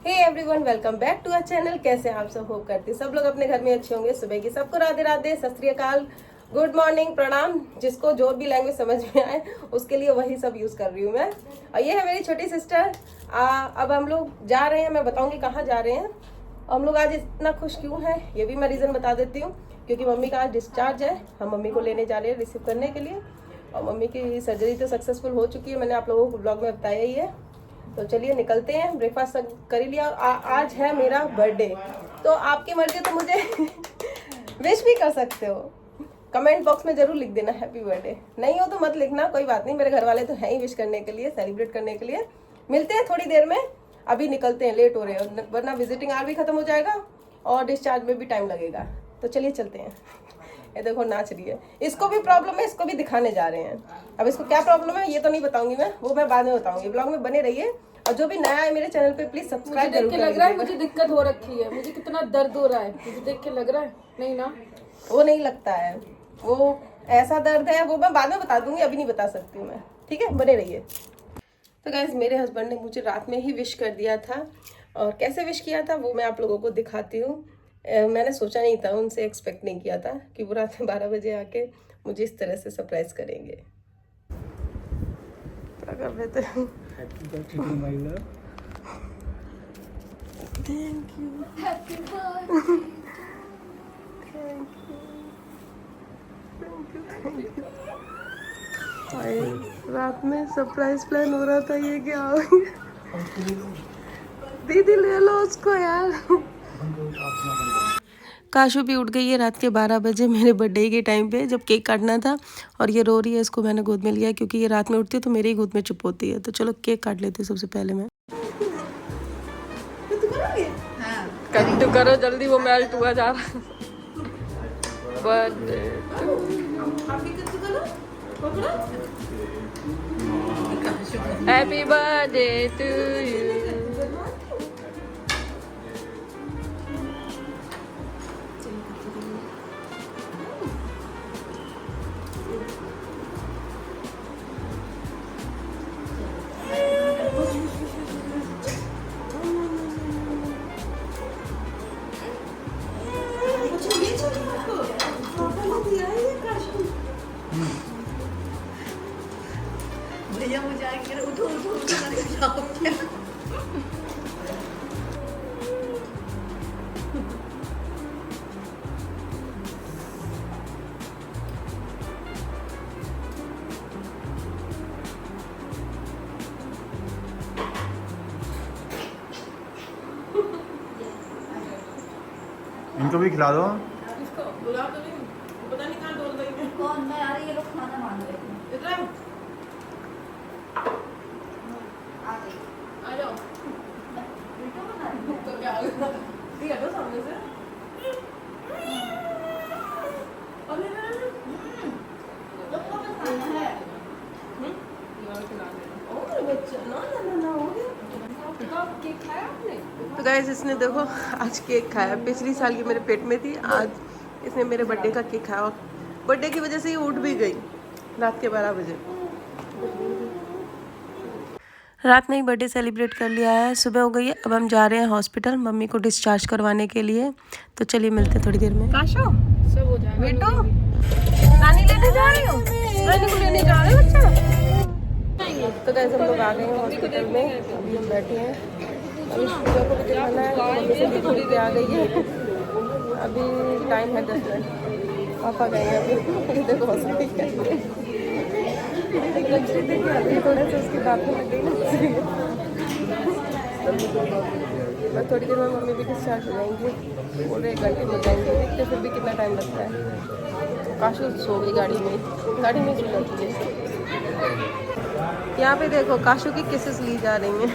Hey everyone, welcome back to our channel. कैसे हैं आप सब? होप करती सब लोग अपने घर में अच्छे होंगे। सुबह की सबको राधे राधे, सत श्री अकाल, गुड मॉर्निंग, प्रणाम। जिसको जो भी लैंग्वेज समझ में आए उसके लिए वही सब यूज कर रही हूँ मैं। और ये है मेरी छोटी सिस्टर। अब हम लोग जा रहे हैं, मैं बताऊंगी कहाँ जा रहे हैं। हम लोग आज इतना खुश क्यों है ये भी मैं रीजन बता देती हूँ। क्योंकि मम्मी का आज डिस्चार्ज है, हम मम्मी को लेने जा रहे हैं रिसीव करने के लिए। और मम्मी की सर्जरी तो सक्सेसफुल हो चुकी है, मैंने आप लोगों को ब्लॉग में बताया ही है। तो चलिए निकलते हैं। ब्रेकफास्ट कर ही लिया। आज है मेरा बर्थडे, तो आपकी मर्जी, तो मुझे विश भी कर सकते हो। कमेंट बॉक्स में जरूर लिख देना हैप्पी बर्थडे। नहीं हो तो मत लिखना, कोई बात नहीं, मेरे घर वाले तो हैं ही विश करने के लिए, सेलिब्रेट करने के लिए। मिलते हैं थोड़ी देर में, अभी निकलते हैं, लेट हो रहे हैं वरना विजिटिंग आवर भी खत्म हो जाएगा और डिस्चार्ज में भी टाइम लगेगा। तो चलिए चलते हैं। ये देखो नाच रही है, इसको भी प्रॉब्लम है, इसको भी दिखाने जा रहे हैं। अब इसको क्या प्रॉब्लम है ये तो नहीं बताऊंगी मैं, वो मैं बाद में बताऊंगी। ब्लॉग में बने रहिए और जो भी नया है मेरे चैनल पे प्लीज सब्सक्राइब जरूर लग रहा है मुझे दिक्कत हो रखी है, मुझे कितना दर्द हो रहा है, मुझे देख के लग रहा है। नहीं ना, वो नहीं लगता है, वो ऐसा दर्द है, वो मैं बाद में बता दूंगी, अभी नहीं बता सकती हूँ मैं। ठीक है, बने रहिए। तो गाइस, मेरे हस्बैंड ने मुझे रात में ही विश कर दिया था, और कैसे विश किया था वो मैं आप लोगों को दिखाती हूँ। मैंने सोचा नहीं था, उनसे एक्सपेक्ट नहीं किया था कि वो रात में 12 बजे आके मुझे इस तरह से सरप्राइज करेंगे। क्या कर रहे थे? Happy birthday to my love. Thank you, happy birthday, thank you. Hi, रात में सरप्राइज प्लान हो रहा था, ये क्या हो गया? दीदी ले लो उसको यार। काशू भी उठ गई है रात के 12 बजे मेरे बर्थडे के टाइम पे, जब केक काटना था। और ये रो रही है, इसको मैंने गोद में लिया क्योंकि ये रात में उठती है तो मेरे ही गोद में चुप होती है। तो चलो केक काट लेती हूँ सबसे पहले मैं। कट करो जल्दी, वो मेल्ट हुआ जा रहा है। Birthday happy birthday to you. भैया मुझे आके उठो उठो जाओ क्या। इनको भी खिला दो। इसको बुला तो नहीं, पता नहीं कहाँ डोल गई है। कौन? मैं आ रही, ये लोग खाना मांग रहे थे। इधर आ गई। आ जाओ। वीडियो बना रही तो क्या होगा? ठीक है, तो सामने से। अरे लोग को भी खाना है। केक खाया आपने? तो गाइस, इसने देखो आज केक खाया। पिछली साल की मेरे पेट में थी, आज इसने मेरे बर्थडे का केक खाया। बर्थडे की वजह से ये उठ भी गई रात के 12 बजे। रात में ही बर्थडे सेलिब्रेट कर लिया है, सुबह हो गई है। अब हम जा रहे हैं हॉस्पिटल मम्मी को डिस्चार्ज करवाने के लिए। तो चलिए मिलते हैं थोड़ी देर में। काशो, सब हो जाएगा। बेटो, नानी लेने जा रही हो? नानी को लेने जा रहे हो बच्चा? तो गाइस, हम लोग आ गए हैं हॉस्पिटल में, अभी हम बैठे हैं। अभी पूजा को भी दिखाना है, मम्मी से भी थोड़ी देर आ गई है। अभी टाइम है 10 मिनट, पापा गए हैं अभी। देखो हॉस्पिटल क्या है, थोड़े से उसकी बातें लग गई ना। बस थोड़ी देर में मम्मी भी डिस्चार्ज हो जाएंगी, पूरे 1 घंटे में जाएंगे। देखते फिर भी कितना टाइम लगता है। काशू सो गई गाड़ी में सो जाती है। यहाँ पे देखो काशू की किसेस ली जा रही हैं।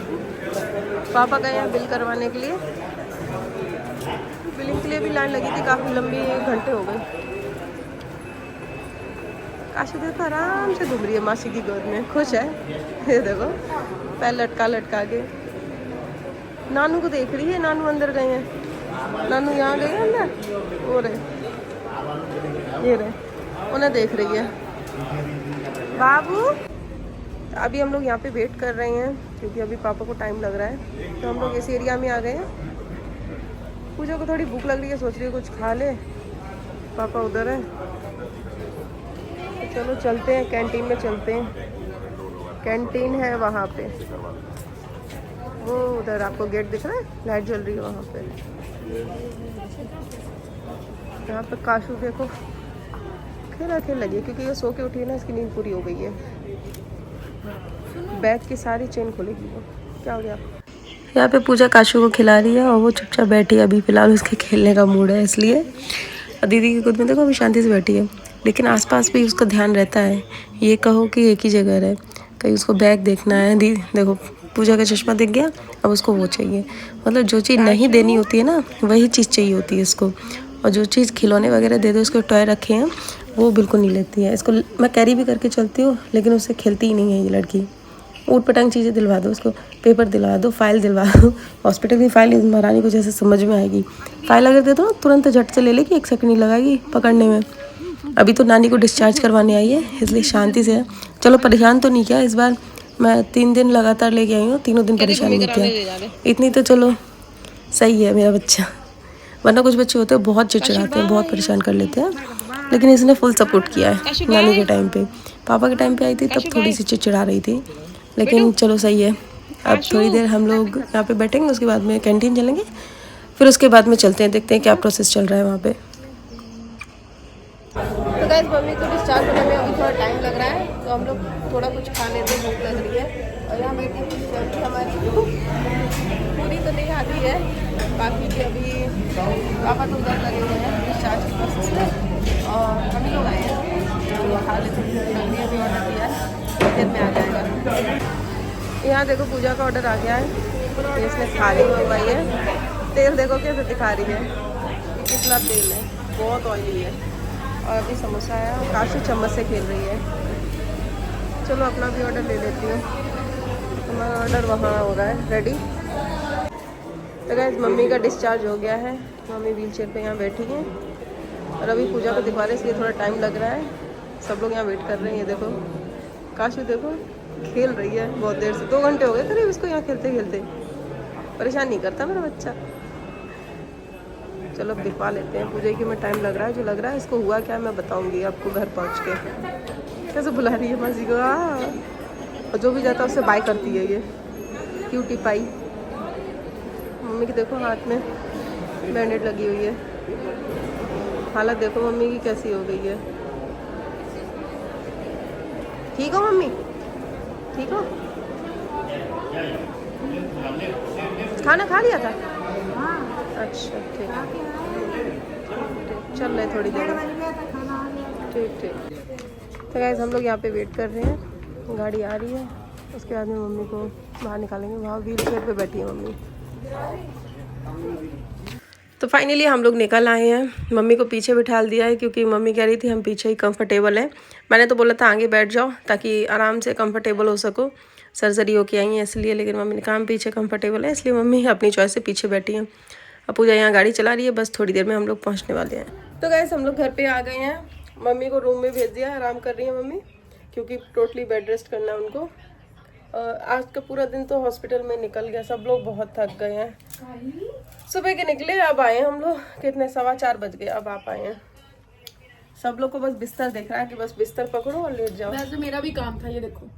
पापा गए हैं बिल करवाने के लिए, बिलिंग के लिए भी लाइन लगी थी काफ़ी लंबी, 1 घंटे हो गए। काशू देखो आराम से घूम रही है मासी की गोद में, खुश है। ये देखो पैर लटका लटका के नानू को देख रही है। नानू अंदर गए हैं, नानू यहाँ गए हैं अंदर, वो रहे, ये रहे, उन्हें देख रही है। बाबू, अभी हम लोग यहाँ पे वेट कर रहे हैं क्योंकि अभी पापा को टाइम लग रहा है। तो हम लोग इस एरिया में आ गए हैं। पूजा को थोड़ी भूख लग रही है, सोच रही है कुछ खा ले, पापा उधर है। तो चलो चलते हैं, कैंटीन में चलते हैं। कैंटीन है वहाँ पे, वो उधर आपको गेट दिख रहा है, लाइट जल रही है वहाँ पे। यहाँ पे काशू देखो खेल लगी है, क्योंकि ये सो के उठी है ना, इसकी नींद पूरी हो गई है। बैग की सारी चेन खुलेगी। वो क्या हो गया? यहाँ पे पूजा काशू को खिला रही है और वो चुपचाप बैठी है। अभी फिलहाल उसके खेलने का मूड है इसलिए। दीदी की गोद में देखो अभी शांति से बैठी है, लेकिन आसपास भी उसका ध्यान रहता है। ये कहो कि एक ही जगह है, कहीं उसको बैग देखना है। दी देखो पूजा का चश्मा दिख गया, अब उसको वो चाहिए। मतलब जो चीज़ नहीं देनी होती है ना, वही चीज़ चाहिए होती है इसको। और जो चीज़ खिलौने वगैरह दे दो, इसको टॉय रखे हैं, वो बिल्कुल नहीं लेती है। इसको मैं कैरी भी करके चलती हूँ, लेकिन उससे खेलती ही नहीं है ये लड़की। ऊट पटांग चीज़ें दिलवा दो उसको, पेपर दिलवा दो, फाइल दिलवा दो। हॉस्पिटल की फाइल महारानी को जैसे समझ में आएगी। फाइल अगर दे दो ना, तुरंत झट से ले लेगी, 1 सेकंड नहीं लगाएगी पकड़ने में। अभी तो नानी को डिस्चार्ज करवाने आई है, इसलिए शांति से है। चलो परेशान तो नहीं किया इस बार, मैं 3 दिन लगातार लेके आई हूँ, तीनों दिन परेशान नहीं किया। इतनी तो चलो सही है मेरा बच्चा, वरना कुछ बच्चे होते हैं बहुत चिड़चिड़ाते हैं, बहुत परेशान कर लेते हैं। लेकिन इसने फुल सपोर्ट किया है नानी के टाइम पे। पापा के टाइम पे आई थी तब थोड़ी सी चिड़चिड़ा रही थी, लेकिन चलो सही है। अब थोड़ी देर हम लोग यहाँ पे बैठेंगे, उसके बाद में कैंटीन चलेंगे, फिर उसके बाद में चलते हैं, देखते हैं क्या प्रोसेस चल रहा है वहाँ पे। तो गाइस मम्मी को डिस्चार्ज होने में अभी थोड़ा टाइम लग रहा है, तो हम लोग थोड़ा कुछ खा लेते हैं, भूख लग रही है। और यहाँ बैठी फैमिली हमारी पूरी तो नहीं आती है, बाकी भी अभी पापा तो उधर लगे हुए हैं डिस्चार्ज के प्रोसेस में, और हम लोग आए हैं तो खा लेते हैं। मम्मी अभी ऑर्डर किया है, दिन में आ जाएगा। यहाँ देखो पूजा का ऑर्डर आ गया है, ये इसने थाली मंगवाई है। तेल देखो कैसे दिखा रही है, कितना तेल है, बहुत ऑयली है। और अभी समोसा आया, काशू चम्मच से खेल रही है। चलो अपना भी ऑर्डर ले लेती हूँ। हमारा ऑर्डर वहाँ हो रहा है रेडी। तो गाइस मम्मी का डिस्चार्ज हो गया है, मम्मी व्हीलचेयर पे यहाँ बैठी हैं, और अभी पूजा को दिखा रहे, इसलिए थोड़ा टाइम लग रहा है। सब लोग यहाँ वेट कर रहे हैं। ये देखो काशू देखो खेल रही है बहुत देर से, 2 घंटे हो गए करीब इसको यहाँ खेलते खेलते। परेशान नहीं करता मेरा बच्चा। चलो अब दिखवा लेते हैं पूजा की। में टाइम लग रहा है, जो लग रहा है इसको हुआ क्या मैं बताऊंगी आपको घर पहुंच के। कैसे बुला रही है मासी को, और जो भी जाता है उससे बाय करती है ये क्यूटी पाई। मम्मी की देखो हाथ में बैंडेड लगी हुई है, हालत देखो मम्मी की कैसी हो गई है। ठीक हो मम्मी, ठीक हो? खाना खा लिया था? अच्छा ठीक है, चल रहे थोड़ी देर। ठीक। तो गाइस हम लोग यहाँ पे वेट कर रहे हैं, गाड़ी आ रही है, उसके बाद में मम्मी को बाहर निकालेंगे। वहाँ व्हील चेयर पे बैठी है मम्मी। तो फाइनली हम लोग निकल आए हैं। मम्मी को पीछे बिठा दिया है, क्योंकि मम्मी कह रही थी हम पीछे ही कंफर्टेबल हैं। मैंने तो बोला था आगे बैठ जाओ ताकि आराम से कंफर्टेबल हो सको, सर्जरी होके आई है इसलिए। लेकिन मम्मी ने कहा हम पीछे कंफर्टेबल है, इसलिए मम्मी अपनी चॉइस से पीछे बैठी हैं। अब पूजा यहाँ गाड़ी चला रही है, बस थोड़ी देर में हम लोग पहुँचने वाले हैं। तो गाइस हम लोग घर पे आ गए हैं। मम्मी को रूम में भेज दिया, आराम कर रही है मम्मी, क्योंकि टोटली बेड रेस्ट करना है उनको। आज का पूरा दिन तो हॉस्पिटल में निकल गया, सब लोग बहुत थक गए हैं। सुबह के निकले, अब आए हम लोग कितने 4:15 बज गए, अब आप आए हैं। सब लोग को बस बिस्तर देख रहा है कि बस बिस्तर पकड़ो और लेट जाओ। वैसे मेरा भी काम था, ये देखो।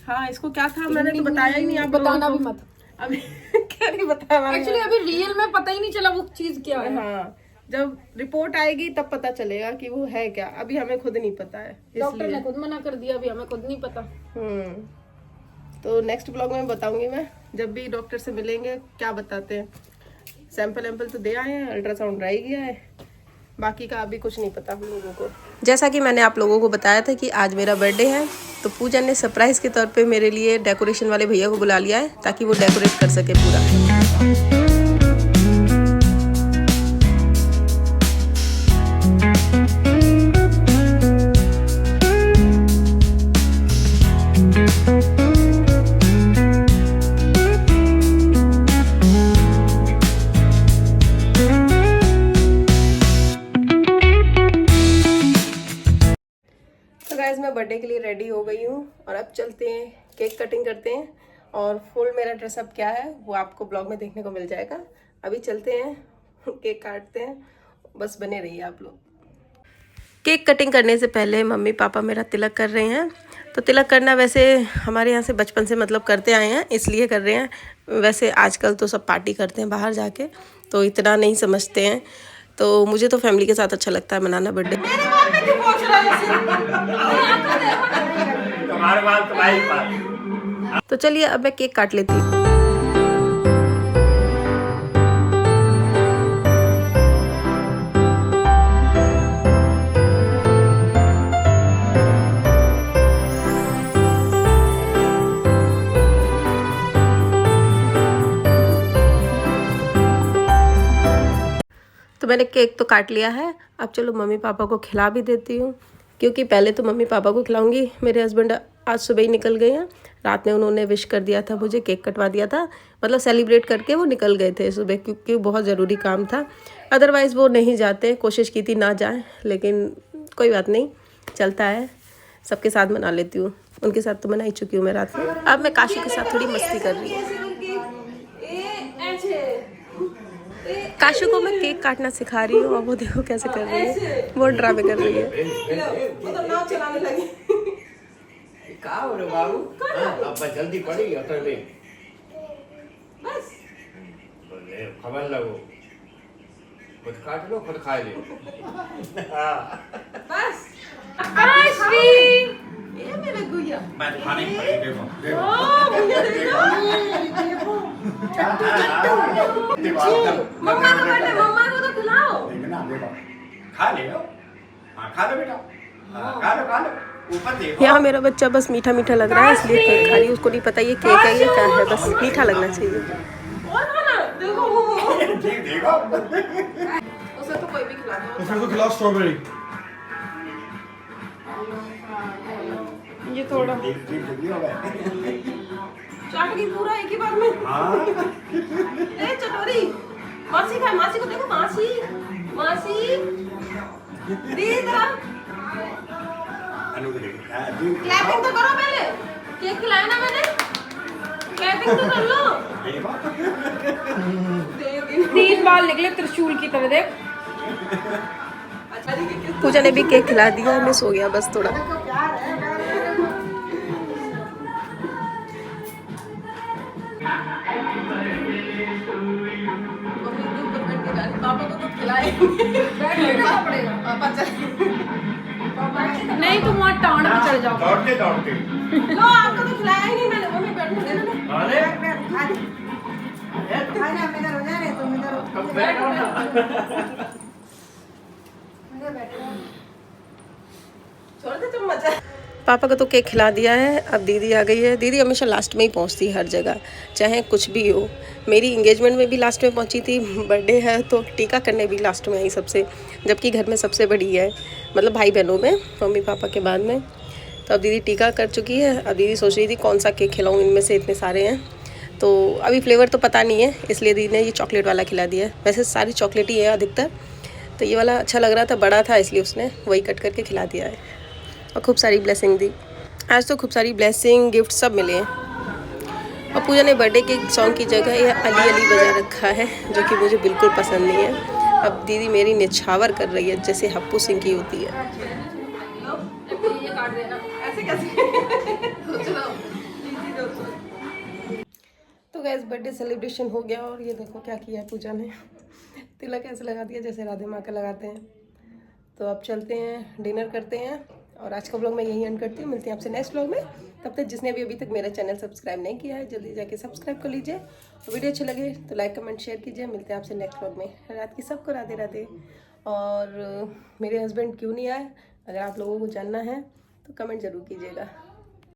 हाँ इसको क्या था मैंने तो बताया ही नहीं, आप बताना भी मत अभी। क्या नहीं बताया एक्चुअली, अभी रियल में पता ही नहीं चला वो चीज क्या है। हाँ जब रिपोर्ट आएगी तब पता चलेगा कि वो है क्या, अभी हमें खुद नहीं पता है। डॉक्टर ने खुद मना कर दिया, अभी हमें खुद नहीं पता। तो नेक्स्ट ब्लॉग में बताऊंगी मैं, जब भी डॉक्टर से मिलेंगे क्या बताते हैं। सैंपल वैम्पल तो दे आए हैं, अल्ट्रासाउंड रह गया है, बाकी का अभी कुछ नहीं पता हम लोगों को। जैसा कि मैंने आप लोगों को बताया था कि आज मेरा बर्थडे है, तो पूजा ने सरप्राइज के तौर पे मेरे लिए डेकोरेशन वाले भैया को बुला लिया है, ताकि वो डेकोरेट कर सके पूरा। मैं बर्थडे के लिए रेडी हो गई हूँ, और अब चलते हैं केक कटिंग करते हैं। और फुल मेरा ड्रेसअप क्या है वो आपको ब्लॉग में देखने को मिल जाएगा। अभी चलते हैं, केक काटते हैं, बस बने रहिए आप लोग। केक कटिंग करने से पहले मम्मी पापा मेरा तिलक कर रहे हैं। तो तिलक करना वैसे हमारे यहाँ से बचपन से मतलब करते आए हैं, इसलिए कर रहे हैं। वैसे आजकल तो सब पार्टी करते हैं बाहर जाके, तो इतना नहीं समझते हैं। तो मुझे तो फैमिली के साथ अच्छा लगता है मनाना बर्थडे। तो चलिए अब मैं केक काट लेती हूँ। तो मैंने केक तो काट लिया है, अब चलो मम्मी पापा को खिला भी देती हूँ, क्योंकि पहले तो मम्मी पापा को खिलाऊंगी। मेरे हस्बैंड आज सुबह ही निकल गए हैं, रात में उन्होंने विश कर दिया था, मुझे केक कटवा दिया था, मतलब सेलिब्रेट करके वो निकल गए थे सुबह, क्योंकि बहुत ज़रूरी काम था। अदरवाइज़ वो नहीं जाते, कोशिश की थी ना जाए, लेकिन कोई बात नहीं, चलता है, सबके साथ मना लेती हूँ। उनके साथ तो मना ही चुकी हूँ मैं रात में। अब मैं काशू के साथ थोड़ी मस्ती कर रही हूँ। काशू को मैं केक काटना सिखा रही हूँ और वो देखो कैसे कर रही है, वो ड्रामे कर रही है। वो तो नाव चलाने लगी। का हो रे बाबू? अब जल्दी पड़ी अतर में। बस बोले खबर लगो। खुद काट लो, खुद खा ले। बस आश्वी ये मेरा गुया। मैं खाने की पड़ी देखो। मम्मा को बर्थडे, मम्मा को तो खिलाओ। देखना देखो। खा ले लो। हाँ खा लो बेटा। खा लो खा लो। ऊपर देखो। यहाँ मेरा बच्चा बस मीठा मीठा लग रहा है, इसलिए केक खा रही है। उसको नहीं पता ये केक है, ये क्या है, बस मीठा लगना चाहिए। ठीक देखो। उसे तो कोई भी खिला दो। फिर तो खिलाओ स्ट्रॉबेरी। ये थोड़ा ठीक हो गए। चाट की पूरा एक ही बार में। हाँ। ए चटोरी, मासी का, मासी को देखो, मासी मासी दी तरह क्लैपिंग तो करो पहले, केक खिलाया ना मैंने, क्लैपिंग तो कर लो। 3 बाल निकले त्रिशूल की तरह, देख। पूजा ने भी केक खिला दिया, मिस हो गया बस थोड़ा। पापा को तो खिलाए नहीं तुम वहाँ टाउन पे चले जाओ। दौड़ते दौड़ते। लो, आपको तो खिलाया ही नहीं मैंने, मम्मी बैठने दे ना। अरे बैठो ना। छोड़ दे तुम मजा। पापा को तो केक खिला दिया है, अब दीदी आ गई है। दीदी हमेशा लास्ट में ही पहुंचती है हर जगह, चाहे कुछ भी हो। मेरी इंगेजमेंट में भी लास्ट में पहुंची थी, बर्थडे है तो टीका करने भी लास्ट में आई सबसे, जबकि घर में सबसे बड़ी है, मतलब भाई बहनों में, मम्मी पापा के बाद में। तो अब दीदी टीका कर चुकी है। अब दीदी सोच रही थी कौन सा केक खिलाऊँ, इनमें से इतने सारे हैं। तो अभी फ्लेवर तो पता नहीं है, इसलिए दीदी ने ये चॉकलेट वाला खिला दिया है। वैसे सारी चॉकलेट ही है अधिकतर, तो ये वाला अच्छा लग रहा था, बड़ा था, इसलिए उसने वही कट करके खिला दिया है। और खूब सारी ब्लेसिंग दी। आज तो खूब सारी ब्लेसिंग, गिफ्ट सब मिले हैं। और पूजा ने बर्थडे के सॉन्ग की जगह ये अली अली बजा रखा है, जो कि मुझे बिल्कुल पसंद नहीं है। अब दीदी मेरी निछावर कर रही है, जैसे हप्पू सिंह की होती है। तो गैस बर्थडे सेलिब्रेशन हो गया, और ये देखो क्या किया है पूजा ने, तिलक ऐसे लगा दिया जैसे राधे माँ का लगाते हैं। तो अब चलते हैं, डिनर करते हैं, और आज का व्लॉग मैं यही एंड करती हूँ। मिलते हैं आपसे नेक्स्ट व्लॉग में। तब तक जिसने भी अभी तक मेरा चैनल सब्सक्राइब नहीं किया है, जल्दी जाके सब्सक्राइब कर लीजिए। और वीडियो अच्छे लगे तो लाइक कमेंट शेयर कीजिए। मिलते हैं आपसे नेक्स्ट व्लॉग में। रात की सबको राधे राधे। और मेरे हस्बैंड क्यों नहीं आए, अगर आप लोगों को जानना है तो कमेंट ज़रूर कीजिएगा।